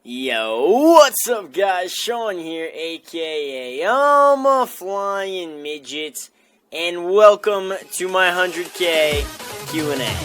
Yo, what's up guys? Sean here, aka ImaFlyNmidget, and welcome to my 100K Q&A.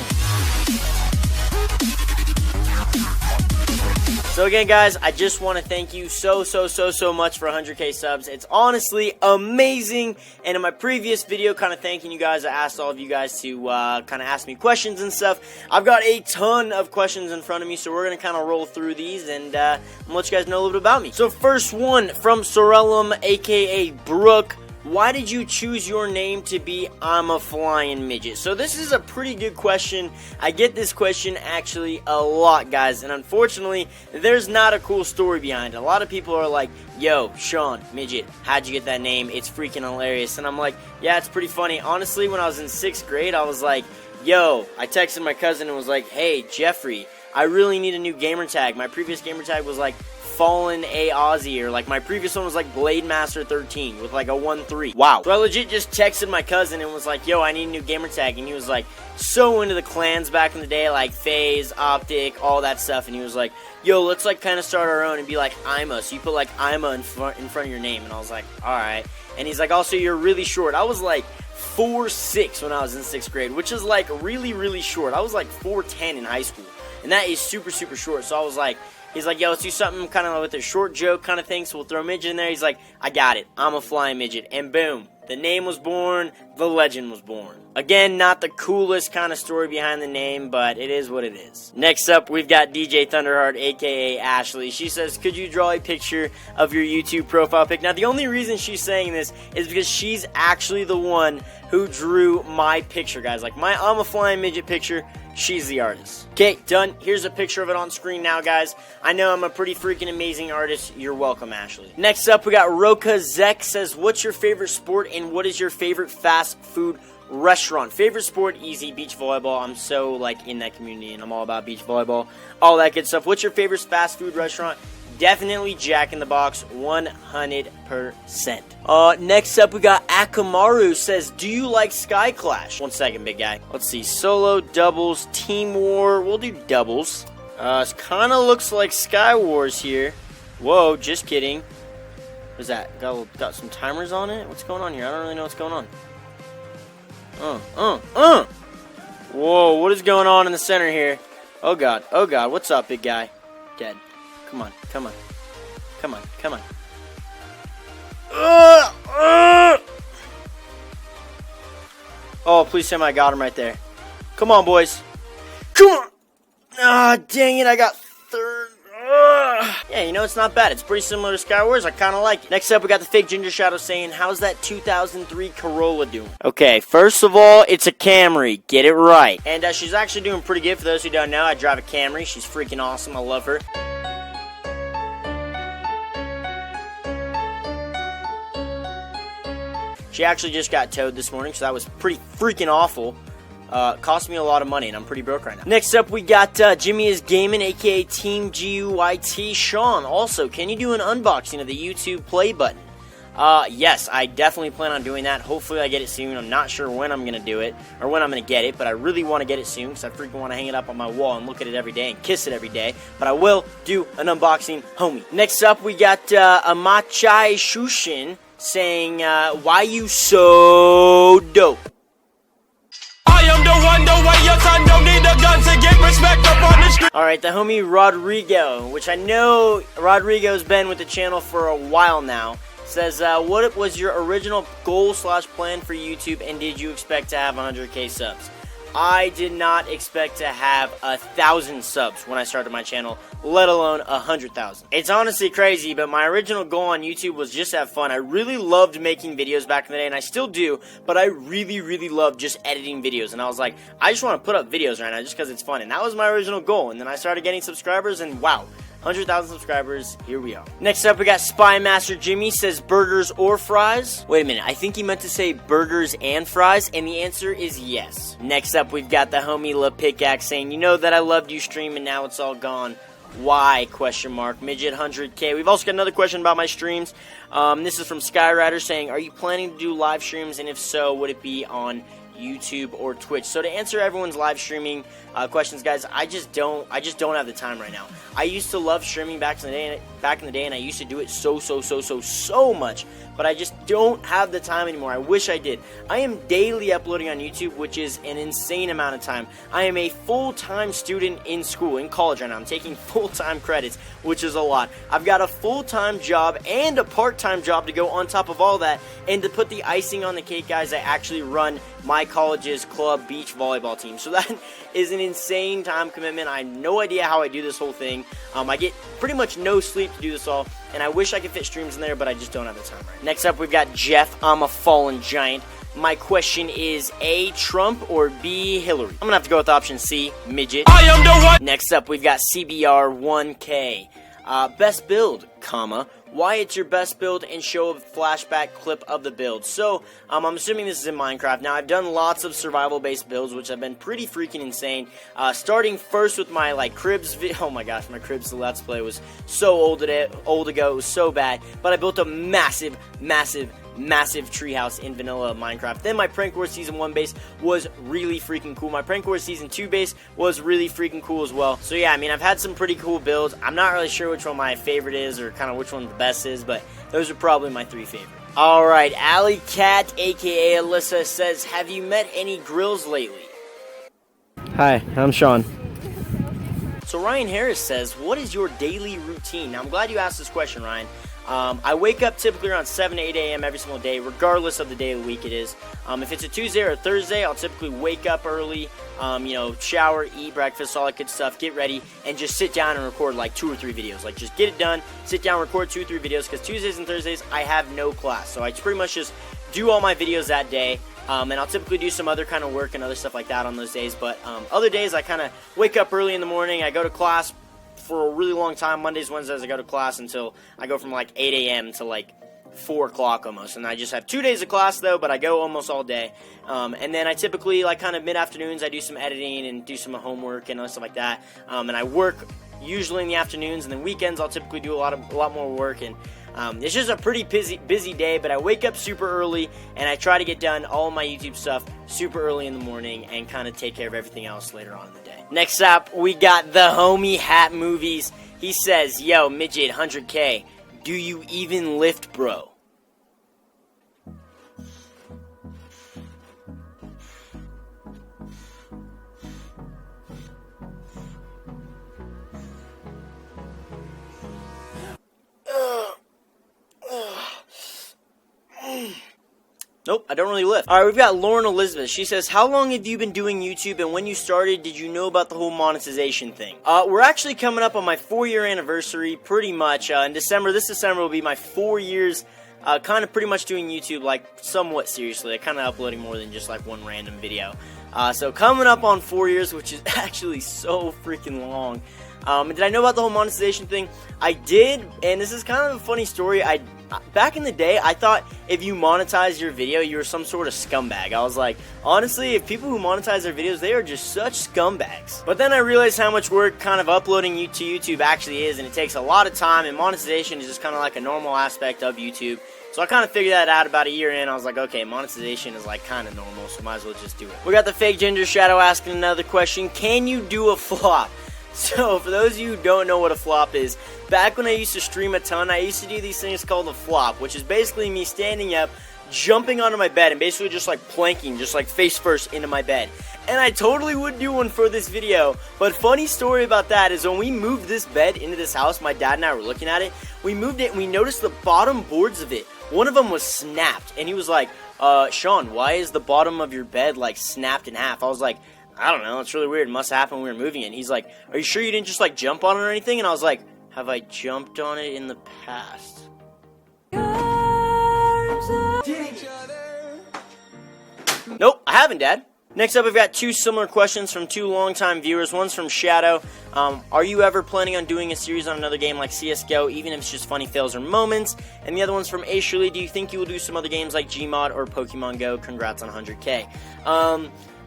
So again guys, I just want to thank you so much for 100K subs. It's honestly amazing, and in my previous video kind of thanking you guys, I asked all of you guys to kind of ask me questions and stuff. I've got a ton of questions in front of me, so we're going to kind of roll through these and I'm going to let you guys know a little bit about me. So first one from Sorellum, aka Brooke. Why did you choose your name to be ImaFlyNmidget? So this is a pretty good question. I get this question actually a lot, guys, and unfortunately, there's not a cool story behind it. A lot of people are like, yo, Sean, Midget, how'd you get that name? It's freaking hilarious. And I'm like, yeah, it's pretty funny. Honestly, when I was in 6th grade, I was like, yo, I texted my cousin and was like, hey, Jeffrey, I really need a new gamer tag. My previous gamer tag was like Fallen A Aussie, or like my previous one was like Blade Master 13 with like a 1-3. Wow. So I legit just texted my cousin and was like, yo, I need a new gamer tag, and he was like so into the clans back in the day, like FaZe, Optic, all that stuff, and he was like, yo, let's like kind of start our own and be like Ima, so you put like Ima in front of your name. And I was like, alright. And he's like, also, you're really short. I was like 4'6" when I was in 6th grade, which is like really short. I was like 4'10" in high school, and that is super short. So I was like, he's like, yo, let's do something kind of with a short joke kind of thing, so we'll throw Midget in there. He's like, I got it. I'm a flying midget. And boom, the name was born, the legend was born. Again, not the coolest kind of story behind the name, but it is what it is. Next up, we've got DJ Thunderheart, aka Ashley. She says, could you draw a picture of your YouTube profile pic? Now, the only reason she's saying this is because she's actually the one who drew my picture, guys. Like, my I'm a Flying Midget picture, she's the artist. Okay, done. Here's a picture of it on screen now, guys. I know I'm a pretty freaking amazing artist. You're welcome, Ashley. Next up, we got Roka Zek says, what's your favorite sport and what is your favorite fast food restaurant? Favorite sport, easy, beach volleyball. I'm so like in that community and I'm all about beach volleyball, all that good stuff. What's your favorite fast food restaurant? Definitely Jack in the Box, 100%. Next up we got Akamaru says, do you like Sky Clash? 1 second, big guy. Let's see, solo, doubles, team war. We'll do doubles. It kind of looks like Sky Wars here. Whoa, just kidding. What's that? Got some timers on it? What's going on here? I don't really know what's going on. Whoa, what is going on in the center here? Oh god, what's up, big guy? Dead. Come on. Oh, please tell me I got him right there. Come on, boys. Come on! Ah, dang it, I got third. Yeah, you know, it's not bad. It's pretty similar to Sky Wars. I kind of like it. Next up, we got the fake Ginger Shadow saying, how's that 2003 Corolla doing? Okay, first of all, it's a Camry. Get it right. And she's actually doing pretty good. For those who don't know, I drive a Camry. She's freaking awesome. I love her. She actually just got towed this morning, so that was pretty freaking awful. Cost me a lot of money, and I'm pretty broke right now. Next up, we got Jimmy is Gaming, aka Team GUYT. Sean, also, can you do an unboxing of the YouTube play button? Yes, I definitely plan on doing that. Hopefully I get it soon. I'm not sure when I'm going to do it, or when I'm going to get it, but I really want to get it soon, because I freaking want to hang it up on my wall and look at it every day and kiss it every day. But I will do an unboxing, homie. Next up, we got a machoshushing saying, why you so dope? I am the one, the way your son don't need a gun to get respect up on the street. Alright, the homie Rodrigo, which I know Rodrigo's been with the channel for a while now, says, what was your original goal / plan for YouTube, and did you expect to have 100K subs? I did not expect to have 1,000 subs when I started my channel, let alone 100,000. It's honestly crazy, but my original goal on YouTube was just to have fun. I really loved making videos back in the day, and I still do, but I really loved just editing videos. And I was like, I just want to put up videos right now just because it's fun. And that was my original goal. And then I started getting subscribers, and wow. 100,000 subscribers, here we are. Next up, we got Spy Master Jimmy says burgers or fries. Wait a minute, I think he meant to say burgers and fries, and the answer is yes. Next up, we've got the homie Ipecac saying, you know that I loved you stream and now it's all gone. Why? Question mark. Midget 100K. We've also got another question about my streams. This is from Skyrider saying, are you planning to do live streams, and if so, would it be on YouTube or Twitch? So to answer everyone's live streaming questions, guys. I just don't have the time right now. I used to love streaming back in the day, and I used to do it so much, but I just don't have the time anymore. I wish I did. I am daily uploading on YouTube, which is an insane amount of time. I am a full-time student in school, in college right now. I'm taking full-time credits, which is a lot. I've got a full-time job and a part-time job to go on top of all that, and to put the icing on the cake, guys, I actually run my college's club beach volleyball team. So that is an insane time commitment. I have no idea how I do this whole thing. I get pretty much no sleep to do this all, and I wish I could fit streams in there, but I just don't have the time right now. Next up, we've got Jeff. I'm a fallen giant. My question is A, Trump, or B, Hillary? I'm gonna have to go with option C, Midget. I am the one. Next up, we've got CBR1K. Best build, comma, why it's your best build, and show a flashback clip of the build. So, I'm assuming this is in Minecraft. Now, I've done lots of survival-based builds, which have been pretty freaking insane. Starting first with my, cribs video. Oh my gosh, my cribs Let's Play was so old ago. It was so bad. But I built a massive treehouse in vanilla Minecraft. Then my Prank Wars Season 1 base was really freaking cool. My Prank Wars Season 2 base was really freaking cool as well. So yeah, I mean, I've had some pretty cool builds. I'm not really sure which one my favorite is, or kind of which one the best is, but those are probably my 3 favorites. Alright, Alley Cat, aka Alyssa, says, have you met any grills lately? Hi, I'm Sean. So Ryan Harris says, what is your daily routine? Now, I'm glad you asked this question, Ryan. I wake up typically around 7 to 8 a.m. every single day, regardless of the day of the week it is. If it's a Tuesday or a Thursday, I'll typically wake up early, shower, eat breakfast, all that good stuff, get ready, and just sit down and record 2 or 3 videos. Just get it done, sit down, record 2 or 3 videos, because Tuesdays and Thursdays, I have no class. So I pretty much just do all my videos that day. And I'll typically do some other kind of work and other stuff like that on those days. But other days, I kind of wake up early in the morning, I go to class for a really long time. Mondays, Wednesdays, I go to class until I go from 8 a.m. to 4 o'clock almost. And I just have 2 days of class though, but I go almost all day. And then I typically, kind of mid-afternoons, I do some editing and do some homework and stuff like that. And I work usually in the afternoons, and then weekends I'll typically do a lot more work. And it's just a pretty busy day, but I wake up super early, and I try to get done all of my YouTube stuff super early in the morning and kind of take care of everything else later on in the day. Next up, we got the homie Hat Movies. He says, yo, Midget 100K, do you even lift, bro? Nope, I don't really lift. Alright, we've got LaurenElizabeth. She says, how long have you been doing YouTube, and when you started, did you know about the whole monetization thing? We're actually coming up on my 4-year anniversary, pretty much. In December, this December will be my 4 years, kind of pretty much doing YouTube, somewhat seriously. Kind of uploading more than just, one random video. So coming up on 4 years, which is actually so freaking long. Did I know about the whole monetization thing? I did, and this is kind of a funny story. Back in the day, I thought if you monetize your video, you were some sort of scumbag. I was like, honestly, if people who monetize their videos, they are just such scumbags. But then I realized how much work kind of uploading to YouTube actually is, and it takes a lot of time, and monetization is just kind of like a normal aspect of YouTube. So I kind of figured that out about a year in. I was like, okay, monetization is kind of normal, so might as well just do it. We got the Fake Ginger Shadow asking another question. Can you do a flop? So, for those of you who don't know what a flop is, back when I used to stream a ton, I used to do these things called a flop, which is basically me standing up, jumping onto my bed, and basically just planking, just face first into my bed. And I totally would do one for this video, but funny story about that is when we moved this bed into this house, my dad and I were looking at it, we moved it and we noticed the bottom boards of it, one of them was snapped, and he was like, Sean, why is the bottom of your bed snapped in half? I was like, I don't know, it's really weird, it must have happened when we were moving it. And he's like, are you sure you didn't just jump on it or anything? And I was like, have I jumped on it in the past? Nope, I haven't, Dad. Next up, we've got 2 similar questions from 2 longtime viewers. One's from Shadow. Are you ever planning on doing a series on another game like CSGO, even if it's just funny fails or moments? And the other one's from Ahxello. Do you think you will do some other games like Gmod or Pokemon Go? Congrats on 100K.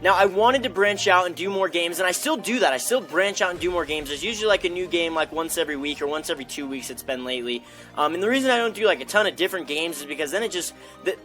Now, I wanted to branch out and do more games, and I still do that. I still branch out and do more games. There's usually like a new game like once every week or once every 2 weeks it's been lately. And the reason I don't do like a ton of different games is because then it just,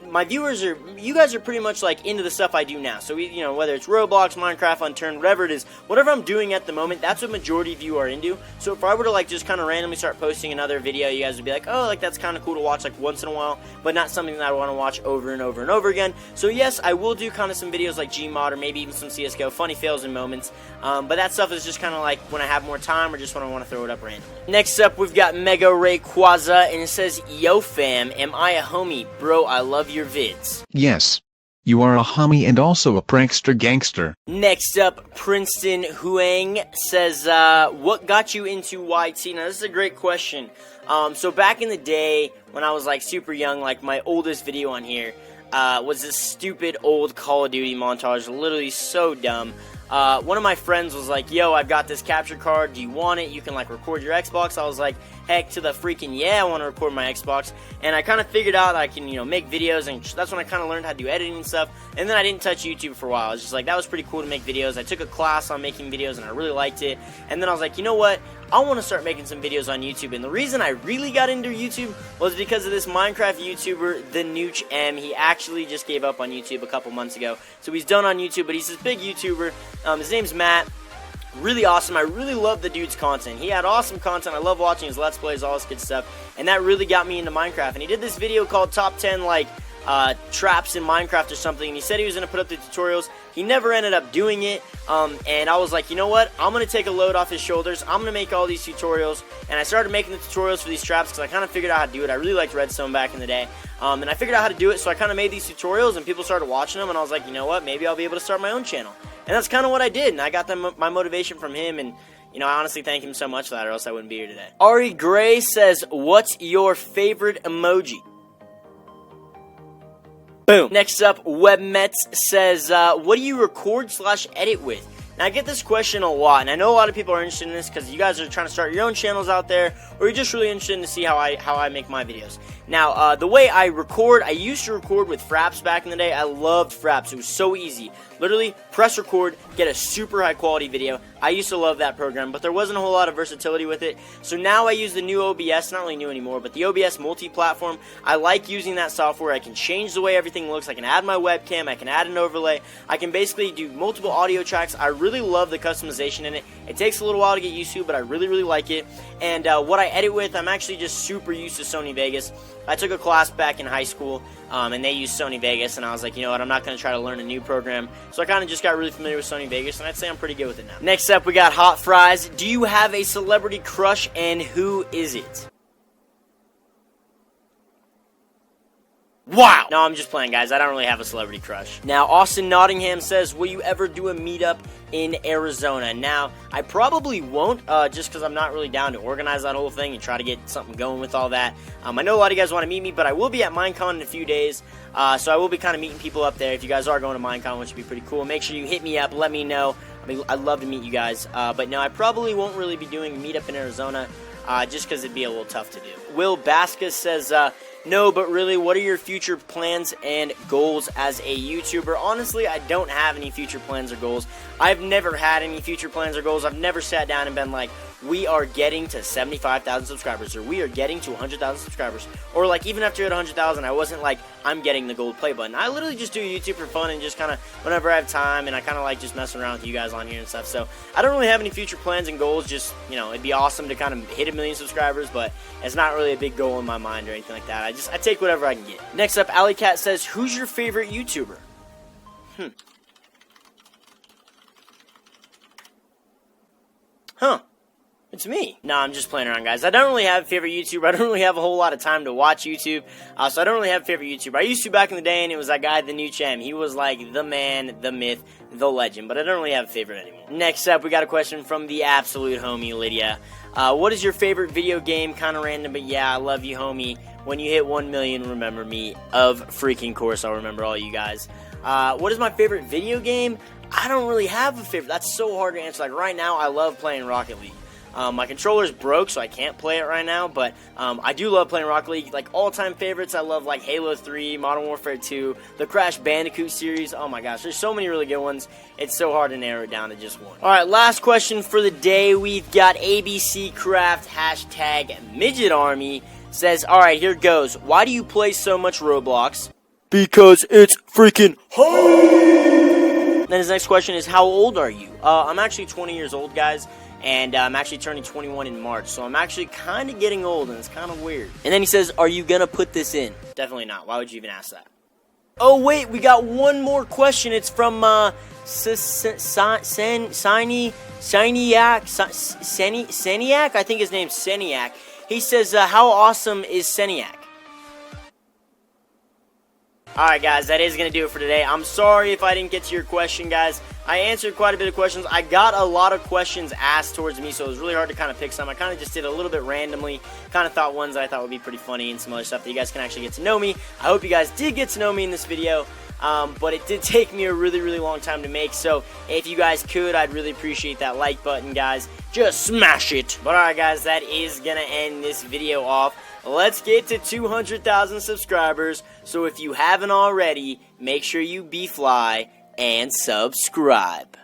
my viewers are, you guys are pretty much like into the stuff I do now. So, you know, whether it's Roblox, Minecraft, Unturned, whatever it is, whatever I'm doing at the moment, that's what majority of you are into. So if I were to like just kind of randomly start posting another video, you guys would be like, oh, like that's kind of cool to watch like once in a while, but not something that I want to watch over and over and over again. So yes, I will do kind of some videos like Gmod or maybe even some CSGO, funny fails and moments, but that stuff is just kind of like when I have more time or just when I want to throw it up randomly. Next up, we've got Mega Ray Quaza, and it says, yo fam, am I a homie? Bro, I love your vids. Yes. You are a homie and also a prankster gangster. Next up, Princeton Huang says, what got you into YT? Now, this is a great question. So back in the day, when I was like super young, like my oldest video on here was this stupid old Call of Duty montage, literally so dumb. One of my friends was like, yo, I've got this capture card, do you want it? You can like record your Xbox. I was like, heck to the freaking yeah, I want to record my Xbox. And I kind of figured out I can, you know, make videos, and that's when I kind of learned how to do editing and stuff. And then I didn't touch YouTube for a while. I was just like, that was pretty cool to make videos. I took a class on making videos and I really liked it. And then I was like, you know what? I want to start making some videos on YouTube. And the reason I really got into YouTube was because of this Minecraft YouTuber, the Nooch M. He actually just gave up on YouTube a couple months ago. So he's done on YouTube, but he's this big YouTuber. His name's Matt. Really awesome. I really love the dude's content. He had awesome content. I love watching his Let's Plays, all this good stuff. And that really got me into Minecraft. And he did this video called Top 10, like, traps in Minecraft or something. And he said he was going to put up the tutorials. He never ended up doing it. And I was like, you know what? I'm going to take a load off his shoulders. I'm going to make all these tutorials. And I started making the tutorials for these traps because I kind of figured out how to do it. I really liked redstone back in the day. And I figured out how to do it, so I kind of made these tutorials, and people started watching them, and I was like, you know what? Maybe I'll be able to start my own channel. And that's kind of what I did, and I got my motivation from him, and, you know, I honestly thank him so much for that, or else I wouldn't be here today. Ari Gray says, what's your favorite emoji? Boom. Next up, WebMets says, what do you record/edit with? Now, I get this question a lot, and I know a lot of people are interested in this because you guys are trying to start your own channels out there, or you're just really interested in to see how I make my videos. Now, the way I record, I used to record with Fraps back in the day. I loved Fraps. It was so easy. Literally, press record, get a super high quality video. I used to love that program, but there wasn't a whole lot of versatility with it. So now I use the new OBS, not really new anymore, but the OBS multi-platform. I like using that software. I can change the way everything looks. I can add my webcam. I can add an overlay. I can basically do multiple audio tracks. I really love the customization in it. It takes a little while to get used to, but I really, really like it. And what I edit with, I'm actually just super used to Sony Vegas. I took a class back in high school, and they used Sony Vegas, and I was like, you know what, I'm not going to try to learn a new program. So I kind of just got really familiar with Sony Vegas, and I'd say I'm pretty good with it now. Next up, we got Hot Fries. Do you have a celebrity crush, and who is it? Wow! No, I'm just playing, guys. I don't really have a celebrity crush. Now, Austin Nottingham says, will you ever do a meetup in Arizona? Now, I probably won't, just because I'm not really down to organize that whole thing and try to get something going with all that. I know a lot of you guys want to meet me, but I will be at Minecon in a few days, so I will be kind of meeting people up there. If you guys are going to Minecon, which would be pretty cool, make sure you hit me up, let me know. I mean, I'd love to meet you guys, but no, I probably won't really be doing a meetup in Arizona, just because it'd be a little tough to do. Will Bascus says, no, but really, what are your future plans and goals as a YouTuber? Honestly, I don't have any future plans or goals. I've never had any future plans or goals. I've never sat down and been like, we are getting to 75,000 subscribers, or we are getting to 100,000 subscribers, or like even after at 100,000, I wasn't like, I'm getting the gold play button. I literally just do YouTube for fun and just kind of whenever I have time, and I kind of like just messing around with you guys on here and stuff. So I don't really have any future plans and goals. Just, you know, it'd be awesome to kind of hit 1 million subscribers, but it's not really a big goal in my mind or anything like that. I take whatever I can get. Next up, Alley Cat says, who's your favorite YouTuber? Huh. It's me. No, I'm just playing around, guys. I don't really have a favorite YouTuber. I don't really have a whole lot of time to watch YouTube, so I don't really have a favorite YouTuber. I used to back in the day, and it was that guy, the Nooch M. He was like the man, the myth, the legend, but I don't really have a favorite anymore. Next up, we got a question from the absolute homie, Lydia. What is your favorite video game? Kind of random, but yeah, I love you, homie. When you hit 1 million, remember me. Of freaking course, I'll remember all you guys. What is my favorite video game? I don't really have a favorite. That's so hard to answer. Like, right now, I love playing Rocket League. My controller's broke, so I can't play it right now, but I do love playing Rocket League. Like, all-time favorites, I love, like, Halo 3, Modern Warfare 2, the Crash Bandicoot series. Oh, my gosh, there's so many really good ones. It's so hard to narrow it down to just one. All right, last question for the day. We've got ABC Craft, #Midget Army. Says, all right, here goes. Why do you play so much Roblox? Because it's freaking hard. Then his next question is, how old are you? I'm actually 20 years old, guys, and I'm actually turning 21 in March, so I'm actually kind of getting old, and it's kind of weird. And then he says, are you gonna put this in? Definitely not. Why would you even ask that? Oh, wait, we got one more question. It's from, Seniac? I think his name's Seniac. He says, how awesome is Seniac? Alright, guys, that is going to do it for today. I'm sorry if I didn't get to your question, guys. I answered quite a bit of questions. I got a lot of questions asked towards me, so it was really hard to kind of pick some. I kind of just did a little bit randomly. Kind of thought ones that I thought would be pretty funny and some other stuff that you guys can actually get to know me. I hope you guys did get to know me in this video. But it did take me a really, really long time to make, so if you guys could, I'd really appreciate that like button, guys. Just smash it. But alright, guys, that is going to end this video off. Let's get to 200,000 subscribers, so if you haven't already, make sure you be fly and subscribe.